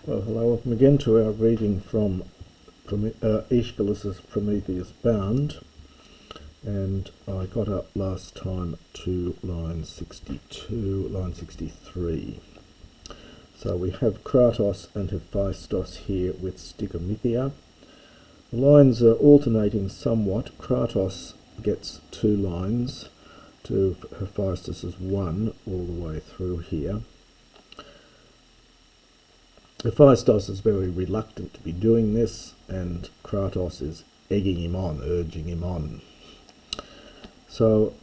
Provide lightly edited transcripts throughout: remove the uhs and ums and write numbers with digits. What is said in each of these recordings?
Well, hello, welcome again to our reading from Aeschylus's Prometheus Bound, and I got up last time to line 62, line 63. So we have Kratos and Hephaistos here with Stichomythia. The lines are alternating somewhat. Kratos gets 2 lines to Hephaistos' 1 all the way through here. Hephaistos is very reluctant to be doing this, and Kratos is egging him on, urging him on. So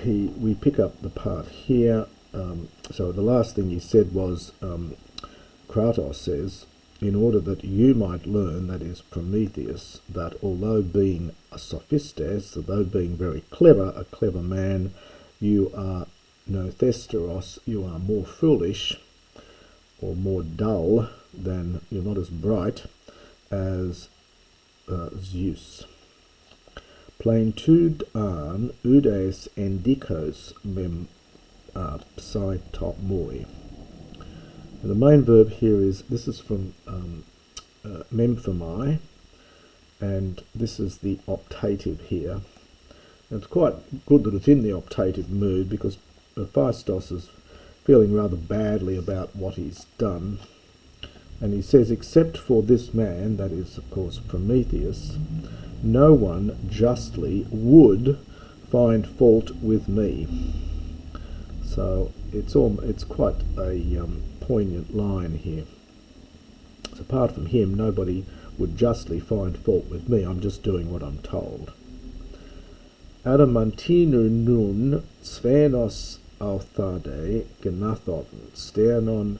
we pick up the part here. So the last thing he said was, Kratos says, in order that you might learn, that is Prometheus, that although being a sophistes, although being very clever, a clever man, you are no thesteros, you are more foolish, or more dull than, you're not as bright as Zeus. Plentud an udes endikos mem psaitomoi. The main verb here is, this is from memphomai, and this is the optative here. And it's quite good that it's in the optative mood, because Hephaistos is feeling rather badly about what he's done, and he says, except for this man, that is of course Prometheus, no one justly would find fault with me. So it's quite a poignant line here. So apart from him, nobody would justly find fault with me. I'm just doing what I'm told. Adamantinu nun sphenos authade gnathon sternon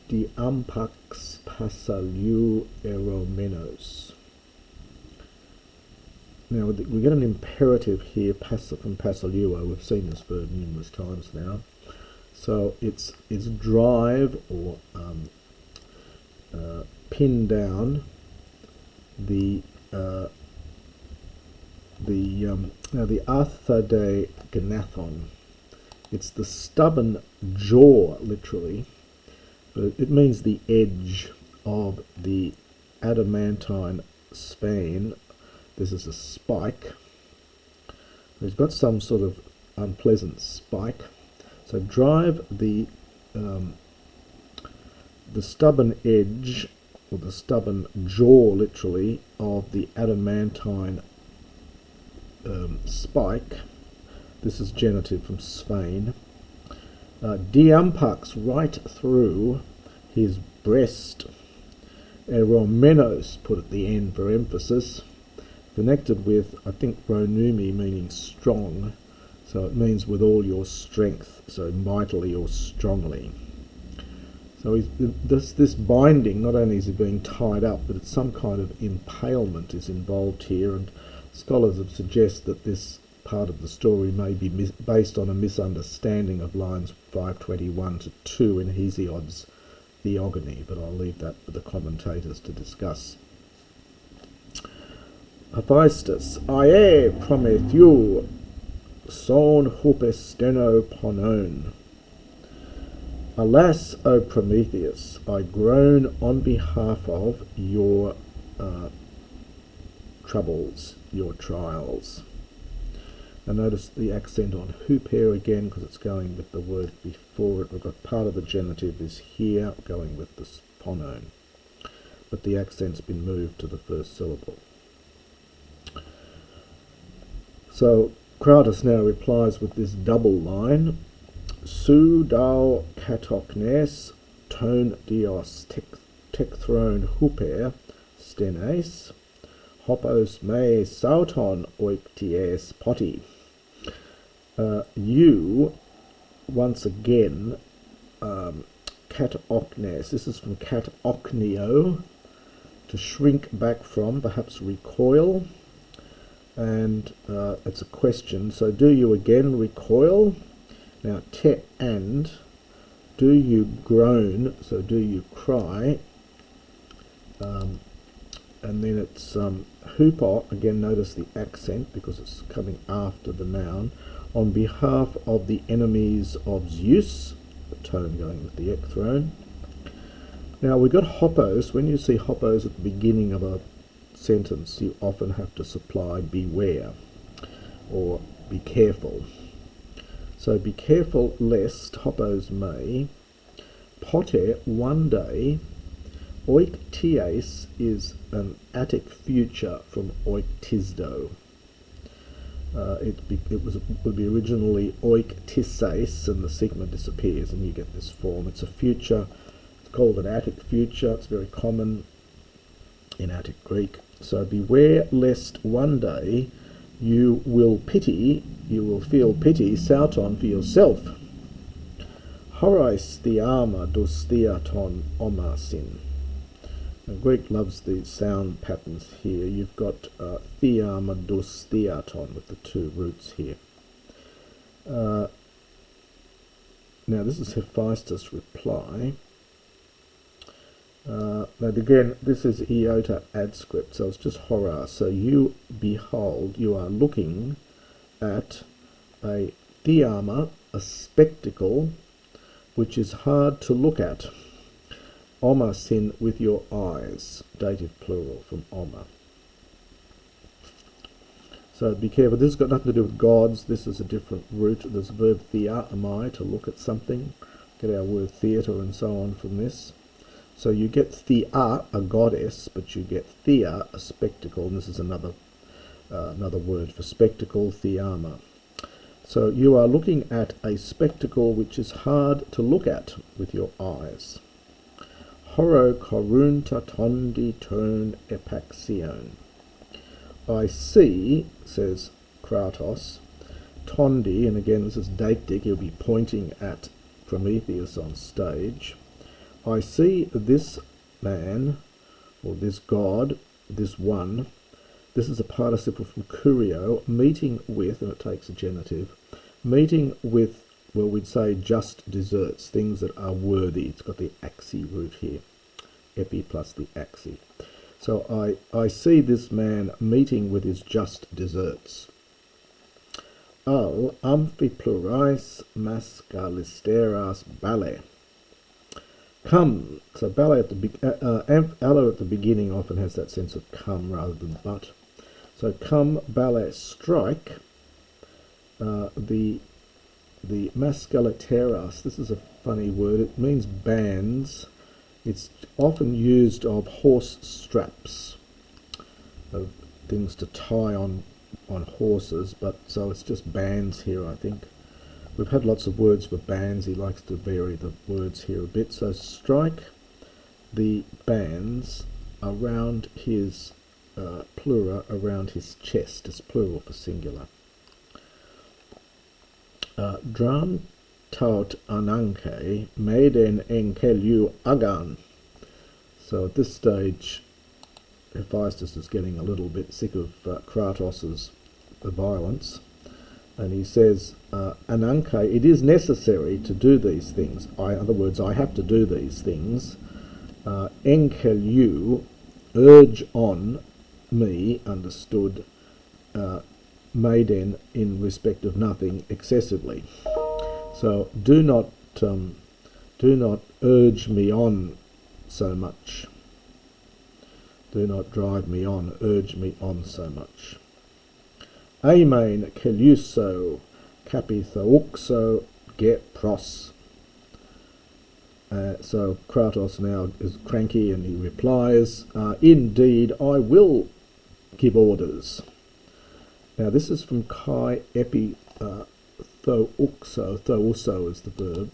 diampax passaliu eromenos. Now we get an imperative here, from passaluo. We've seen this verb numerous times now. So it's drive or pin down the arthade gnathon. It's the stubborn jaw, literally, but it means the edge of the adamantine spine. This is a spike. He's got some sort of unpleasant spike. So drive the stubborn edge, or the stubborn jaw, literally, of the adamantine spike. This is genitive from Spain. Diampax, right through his breast. Eromenos, put at the end for emphasis. Connected with, I think, pronumi, meaning strong. So it means with all your strength, so mightily or strongly. So this binding, not only is he being tied up, but it's some kind of impalement is involved here, and scholars have suggested that this part of the story may be based on a misunderstanding of lines 521 to 2 in Hesiod's Theogony, but I'll leave that for the commentators to discuss. Hephaistos, ae Prometheus, son hupesteno ponon. Alas, O Prometheus, I groan on behalf of your troubles, your trials. And notice the accent on huper again, because it's going with the word before it. We've got part of the genitive is here, going with the ponon, but the accent's been moved to the first syllable. So Kratos now replies with this double line: Su dao katoknes ton dios tekthrone huper stenes hopos me sauton oikties poti. You, once again, katoknes, this is from katokneo, to shrink back from, perhaps recoil, and it's a question. So do you again recoil? Now te and, do you groan, so do you cry, and then it's hupo, again notice the accent because it's coming after the noun, on behalf of the enemies of Zeus, the tone going with the ek throne, Now we've got hoppos. When you see hoppos at the beginning of a sentence, you often have to supply beware or be careful. So be careful lest hoppos may. Pote, one day. Oiktias is an Attic future from oiktisdo. Would be originally oiktises, and the sigma disappears, and you get this form. It's a future. It's called an Attic future. It's very common in Attic Greek. So beware lest one day you will feel pity, sauton, for yourself. Horais theama dos theaton omasin. Now, Greek loves the sound patterns here. You've got theama dos theaton with the two roots here. Now this is Hephaistos' reply. Now again, this is iota adscript, so it's just horror. So you behold, you are looking at a theama, a spectacle, which is hard to look at. Omasin, with your eyes, dative plural from oma. So be careful, this has got nothing to do with gods, this is a different root. There's a verb thea, amai, to look at something. Get our word theatre and so on from this. So you get thea, a goddess, but you get thea, a spectacle, and this is another word for spectacle, theama. So you are looking at a spectacle which is hard to look at with your eyes. Horo korunta tondi turn epaxion. I see, says Kratos, tondi, and again this is deictic, he'll be pointing at Prometheus on stage. I see this man, or this god, this one, this is a participle from kurio, meeting with, and it takes a genitive, meeting with, well, we'd say just desserts, things that are worthy. It's got the axi root here, epi plus the axi. So I see this man meeting with his just desserts. Al amphiplurais mascalisteras ballet. Come, so ballet at the allo at the beginning often has that sense of come rather than but. So come, ballet, strike. The mascaliteras, this is a funny word, it means bands. It's often used of horse straps, of things to tie on horses, but so it's just bands here, I think. We've had lots of words for bands, he likes to vary the words here a bit. So strike the bands around his pleura, around his chest, it's plural for singular. Dram taut ananke maiden enkelu agan. So at this stage, Hephaistos is getting a little bit sick of Kratos's violence, and he says, ananke, it is necessary to do these things. In other words, I have to do these things. Enkelu, urge on me, understood, maiden, in respect of nothing, excessively. So do not urge me on so much. Do not drive me on, urge me on so much. Amen keluso capithouxo get pros. So Kratos now is cranky and he replies, indeed I will give orders. Now this is from kai epi thouxo, thouso is the verb,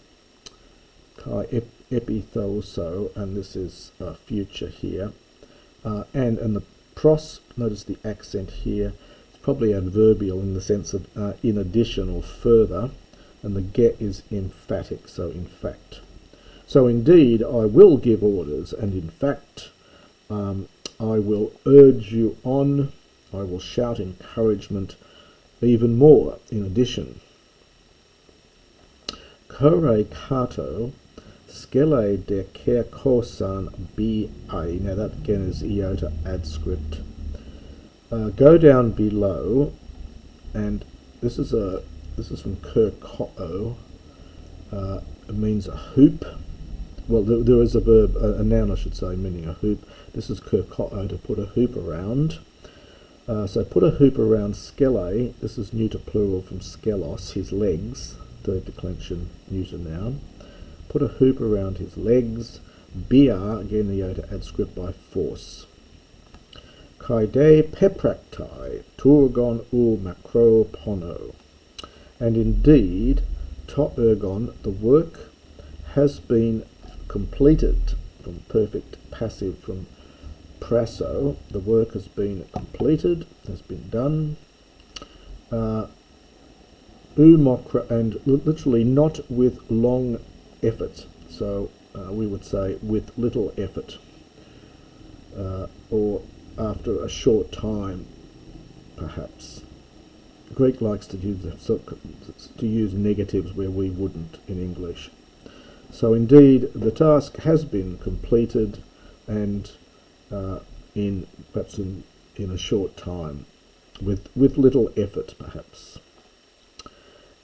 kai epi thouso, and this is future here. And the pros, notice the accent here, it's probably adverbial in the sense of in addition or further, and the get is emphatic, so in fact. So indeed I will give orders, and in fact I will urge you on, I will shout encouragement even more in addition. Kore kato skele de kerkosan bi. Now that again is iota adscript. Go down below, and this is from kerko. It means a hoop, well, there is a verb, a noun I should say, meaning a hoop. This is kerko'o, to put a hoop around. So put a hoop around skele. This is neuter plural from skelos, his legs, third declension neuter noun. Put a hoop around his legs. Bia, again the iota adscript by force. Kaide pepraktai, turgon u macro pono. And indeed, to ergon, the work has been completed, from perfect passive from prasso, the work has been completed, has been done. Umokra, and literally not with long effort, so we would say with little effort, or after a short time, perhaps. Greek likes to use negatives where we wouldn't in English. So indeed, the task has been completed, and perhaps in a short time, with little effort, perhaps.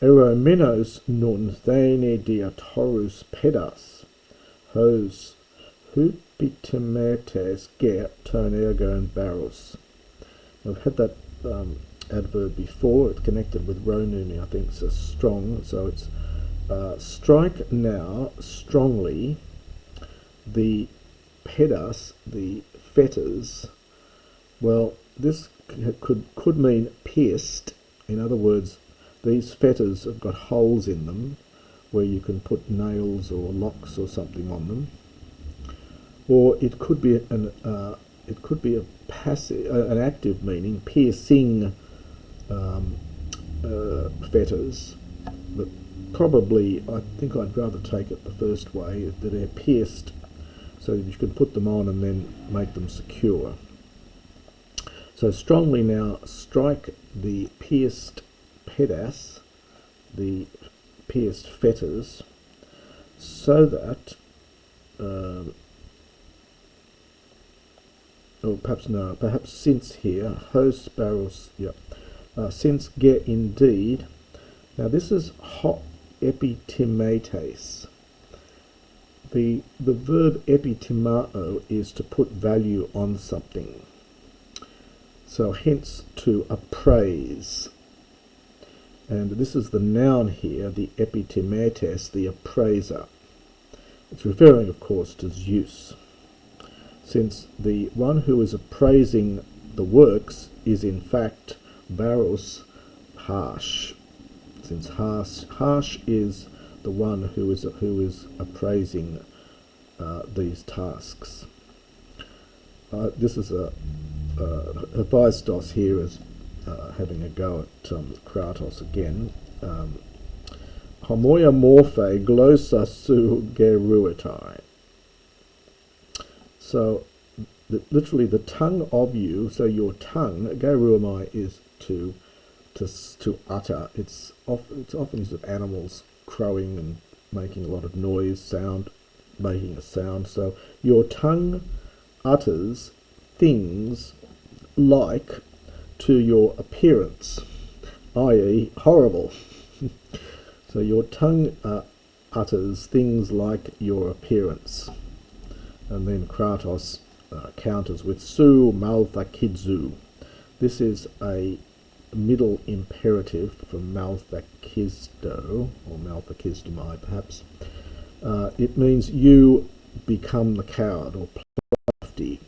Eromenos nun thene diatorus pedas, hos hupitimetes ger tonergon barus. I've had that adverb before. It's connected with ronumi, I think, so strong. So it's strike now strongly the pedas, the fetters. Well, this could mean pierced. In other words, these fetters have got holes in them where you can put nails or locks or something on them. Or it could be a passive, an active meaning, piercing fetters. But probably, I think I'd rather take it the first way, that they're pierced, so that you can put them on and then make them secure. So strongly now strike the pierced pedas, the pierced fetters, so that, or perhaps since here, hos baros, since get indeed. Now this is ho epitimates. The verb epitimao is to put value on something. So hence to appraise. And this is the noun here, the epitimates, the appraiser. It's referring, of course, to Zeus, since the one who is appraising the works is in fact baros, harsh. Since harsh is the one who is appraising these tasks. This is Hephaistos here is having a go at Kratos again. Homoia morphe glossa su geruitai. So literally the tongue of you, so your tongue, geruomai, is to utter. It's often used of animals crowing and making a lot of noise, making a sound. So your tongue utters things like to your appearance, i.e. horrible. So your tongue utters things like your appearance. And then Kratos counters with su maltha kidzu. This is a middle imperative from maltha kisto, or maltha kistomai perhaps. It means you become the coward, or plofty.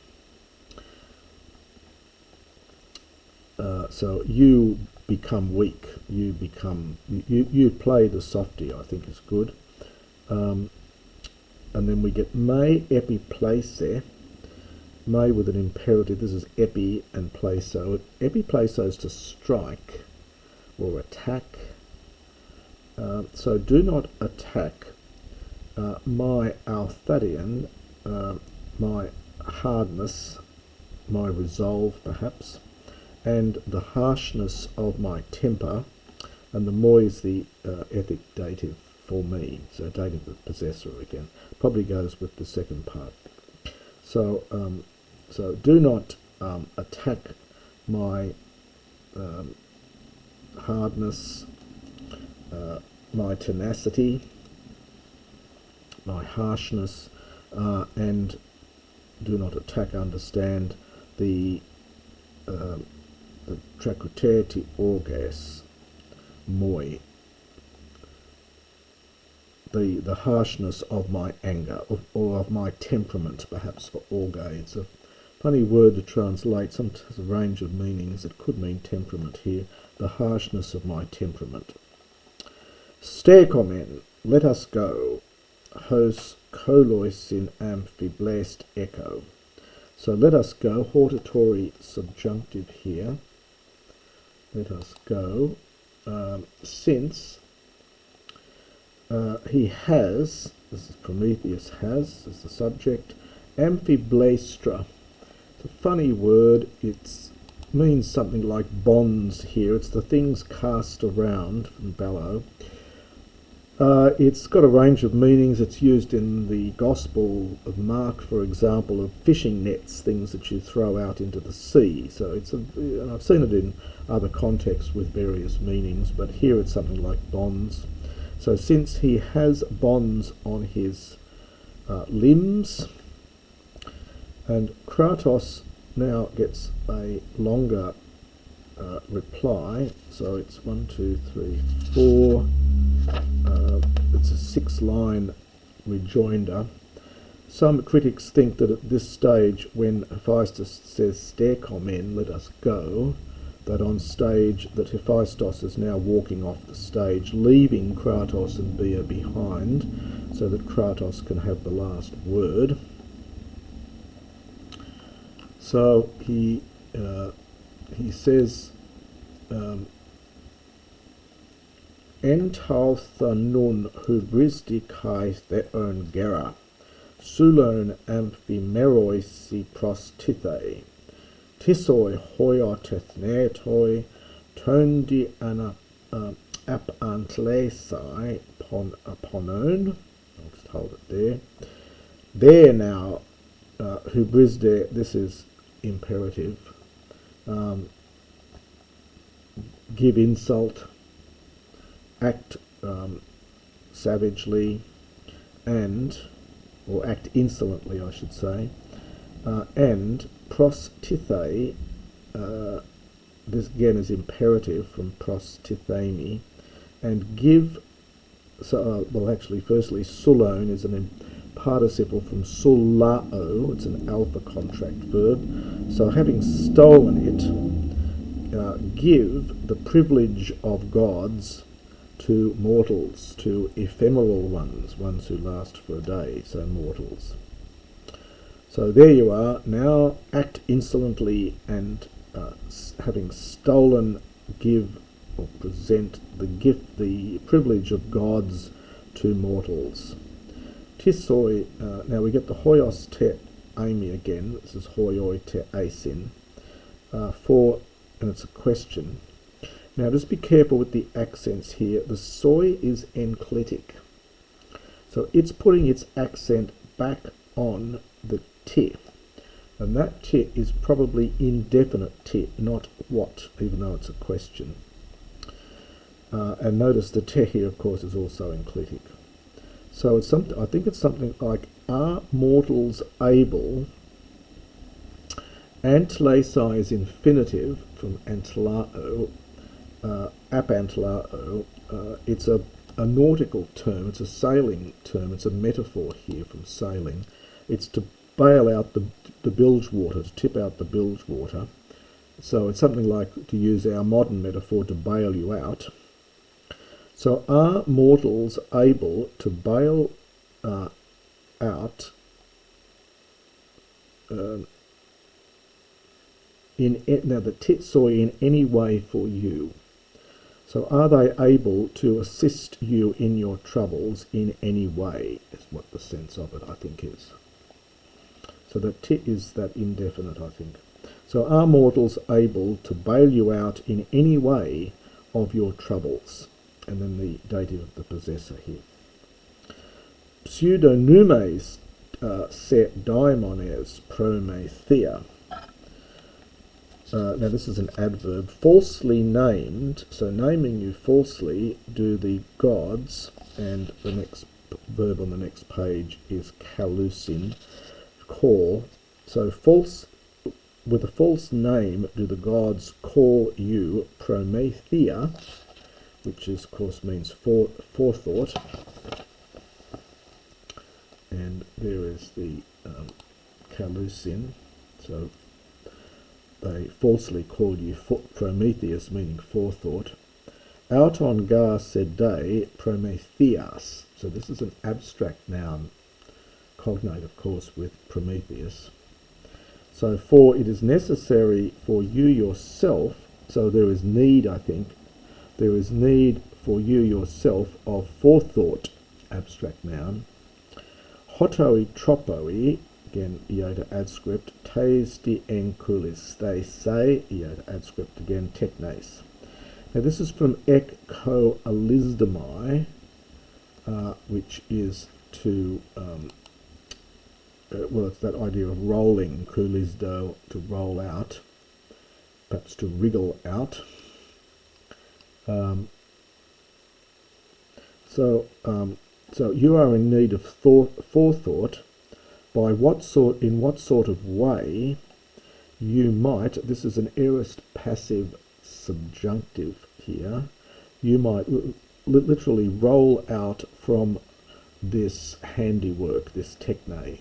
So you become weak. You play the softy, I think is good. And then we get me epiplace. Me with an imperative. This is epi and plaso. Epiplaso is to strike or attack. So do not attack my althadian, my hardness, my resolve perhaps, and the harshness of my temper, and the moi is the ethic dative for me, so dative the possessor again. Probably goes with the second part. So so do not attack my hardness, my tenacity, my harshness, and do not attack, understand the trachoteity orgas, moi, the harshness of my anger, or of my temperament, perhaps for orga. It's a funny word to translate. Sometimes has a range of meanings. It could mean temperament here. The harshness of my temperament. Stercomen, let us go. Hos kolois in amphiblast echo. So let us go, hortatory subjunctive here. Let us go, since he has, this is Prometheus has, as the subject, amphiblastra. It's a funny word. It means something like bonds here. It's the things cast around from bellow. It's got a range of meanings. It's used in the Gospel of Mark, for example, of fishing nets, things that you throw out into the sea. So and I've seen it in other contexts with various meanings, but here it's something like bonds. So since he has bonds on his limbs, and Kratos now gets a longer reply. So it's 1, 2, 3, 4. It's a 6-line rejoinder. Some critics think that at this stage, when Hephaistos says "Stercomen, let us go," that on stage, that Hephaistos is now walking off the stage, leaving Kratos and Bia behind, so that Kratos can have the last word. So he says, Enthaltha nun hybrisdi kai theon gera, sulon amphimeroi si prostithae, tissoi hoiothethnetoi, tondi ana apantlesai ponon. I'll just hold it there. There now, hybrisde, this is imperative. Give insult, act savagely, or act insolently, I should say, and prostithae, this again is imperative from prostithemi, and give, well actually firstly sulone is an participle from sullao, it's an alpha contract verb, so having stolen it, give the privilege of gods to mortals, to ephemeral ones who last for a day, so mortals. So there you are, now act insolently and having stolen, give or present the gift, the privilege of gods to mortals. Tissoi, now we get the hoios te ami again, this is hoioi te asin, and it's a question. Now just be careful with the accents here. The soi is enclitic, so it's putting its accent back on the te, and that te is probably indefinite te, not what, even though it's a question. And notice the te here, of course, is also enclitic. So it's I think it's something like, are mortals able, antlesi is infinitive from antlao, apantlao, it's a nautical term, it's a sailing term, it's a metaphor here from sailing. It's to bail out the bilge water, to tip out the bilge water. So it's something like, to use our modern metaphor, to bail you out. So are mortals able to bail out now the titsoi in any way for you? So are they able to assist you in your troubles in any way, is what the sense of it, I think, is. So the tit is that indefinite, I think. So are mortals able to bail you out in any way of your troubles? And then the dative of the possessor here. Pseudonymes se daimones Prometheus. Now this is an adverb, falsely named, so naming you falsely do the gods, and the next verb on the next page is kalusin, call. So false, with a false name do the gods call you Promethea, which is, of course means forethought. And there is the kalusin. So they falsely call you Prometheus, meaning forethought. Out on Gar said they, Prometheus. So this is an abstract noun, cognate, of course, with Prometheus. So for it is necessary for you yourself, so there is need, I think, there is need for you yourself of forethought, abstract noun. Hotoi tropoi, again, iota adscript, tes di enkulis, they say, iota adscript, again, teknes. Now this is from ek ko alisdamai, which is to, well, it's that idea of rolling, kulisdo, to roll out, perhaps to wriggle out. So you are in need of forethought by in what sort of way you might, this is an aorist passive subjunctive here, you might literally roll out from this handiwork, this techne.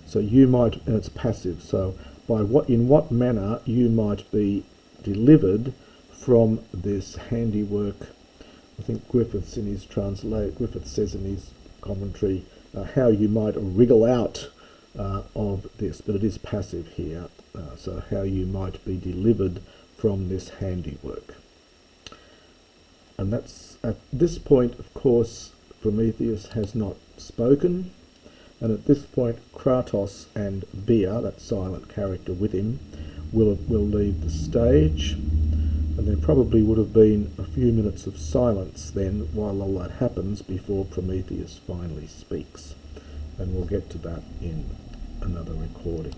So you might, and it's passive, so in what manner you might be delivered from this handiwork. I think Griffith says in his commentary how you might wriggle out of this, but it is passive here. So how you might be delivered from this handiwork. And that's at this point, of course, Prometheus has not spoken, and at this point Kratos and Bia, that silent character with him, will leave the stage. And there probably would have been a few minutes of silence then while all that happens before Prometheus finally speaks. And we'll get to that in another recording.